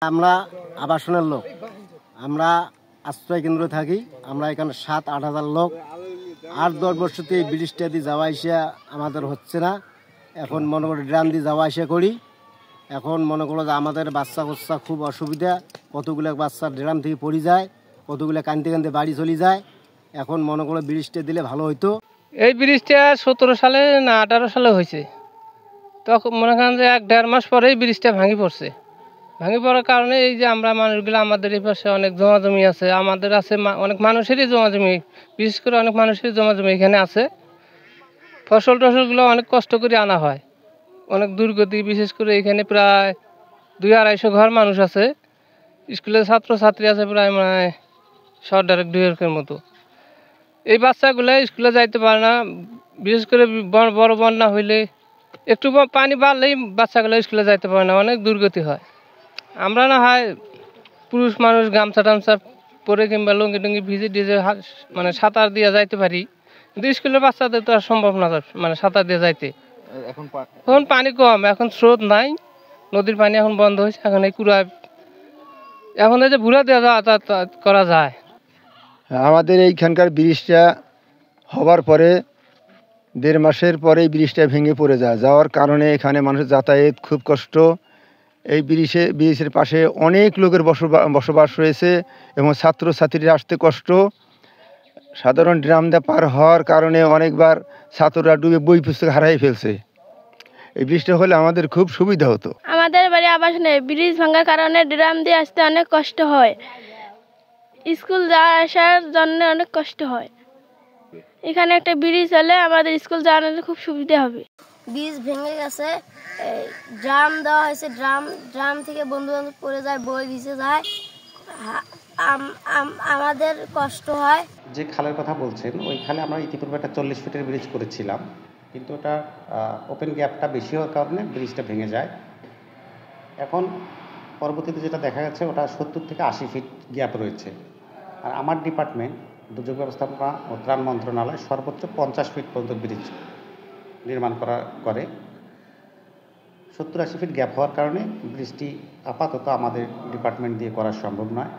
আমরা আবাসনের লোক, আমরা আশ্রয় কেন্দ্রে থাকি। আমরা এখানে 7-8 হাজার লোক। 8-10 বছরতে এই ব্রিজটা দিয়ে যাওয়া আসা আমাদের হচ্ছে না। এখন মনে করো ড্রাম দিয়ে যাওয়া আসা করি। এখন মনে করো যে আমাদের বাচ্চা কাচ্চা খুব অসুবিধা। কতগুলো বাচ্চা ড্রাম থেকে পড়ে যায়, কতগুলো কাঁদতে কাঁদতে বাড়ি চলে যায়। এখন মনে করো ব্রিজটা দিলে ভালো হইতো। এই ব্রিজটা 17 সালে না 18 সালে হয়েছে। তখন মনে করেন যে 1-1.5 মাস পরেই ব্রিজটা ভাঙি পড়ছে। ভাঙি পড়ার কারণে এই যে আমরা মানুষগুলো, আমাদের এই পাশে অনেক জমি আছে, আমাদের আছে অনেক মানুষেরই জমি, বিশেষ করে অনেক মানুষেরই জমি এখানে আছে। ফসলগুলো অনেক কষ্ট করে আনা হয়, অনেক দুর্গতি। বিশেষ করে এখানে প্রায় 200-250 ঘর মানুষ আছে। স্কুলের ছাত্রছাত্রী আছে প্রায় 100-150 মতো। এই বাচ্চাগুলো স্কুলে যাইতে পারে না। বিশেষ করে বড় বন্যা হইলে একটু পানি বাড়লেই বাচ্চাগুলো স্কুলে যাইতে পারে না, অনেক দুর্গতি হয়। আমরা না হয় পুরুষ মানুষ গামছা টামছা পরে কিংবা লুঙ্গি টুঙ্গি ভিজে ডিজে মানে সাঁতার দিয়ে যাইতে পারি, কিন্তু স্কুলের বাচ্চাদের তো আর সম্ভব না সাঁতার দিয়ে যাইতে। এখন পানি কম, এখন স্রোত নাই, নদীর পানি এখন বন্ধ হয়েছে। এখন এই কুড়ায় এখন এই যে ভুড়া দিয়ে যাতায়াত করা যায়। আমাদের এইখানকার ব্রিজটা হবার পরে 1.5 মাসের পরেই ব্রিজটা ভেঙে পড়ে যাওয়ার কারণে এখানে মানুষের যাতায়াত খুব কষ্ট। এই ব্রিজের পাশে অনেক লোকের বসবাস রয়েছে এবং ছাত্রছাত্রীরা আসতে কষ্ট। সাধারণ ড্রাম দিয়ে পার হওয়ার কারণে অনেকবার ছাত্ররা ডুবে বই পুস্তক হারাই ফেলছে। এই ব্রিজটা হলে আমাদের খুব সুবিধা হতো। আমাদের বাড়ি আবাসনে ব্রিজ ভাঙার কারণে ড্রাম দিয়ে আসতে অনেক কষ্ট হয়, স্কুল যাওয়া আসার জন্য অনেক কষ্ট হয়। এখানে একটা ব্রিজ হলে আমাদের স্কুল যাওয়ার খুব সুবিধা হবে। ব্রিজ ভেঙে গেছে, ড্রাম দেওয়া হয়েছে, ড্রাম থেকে বন্ধু বান্ধব পড়ে যায়, বই ভিজে যায়, আমাদের কষ্ট হয়। যে খালের কথা বলছেন, ওই খালে আমরা ইতিপূর্বে একটা 40 ফিটের ব্রিজ করেছিলাম, কিন্তু ওটা ওপেন গ্যাপটা বেশি হওয়ার কারণে ব্রিজটা ভেঙে যায়। এখন পরবর্তীতে যেটা দেখা যাচ্ছে, ওটা 70 থেকে 80 ফিট গ্যাপ রয়েছে। আর আমার ডিপার্টমেন্ট দুর্যোগ ব্যবস্থাপনা ও ত্রাণ মন্ত্রণালয় সর্বোচ্চ 50 ফিট পর্যন্ত ব্রিজ নির্মাণ করে। 70-80 ফিট গ্যাপ হওয়ার কারণে ব্রিজটি আপাতত আমাদের ডিপার্টমেন্ট দিয়ে করা সম্ভব নয়।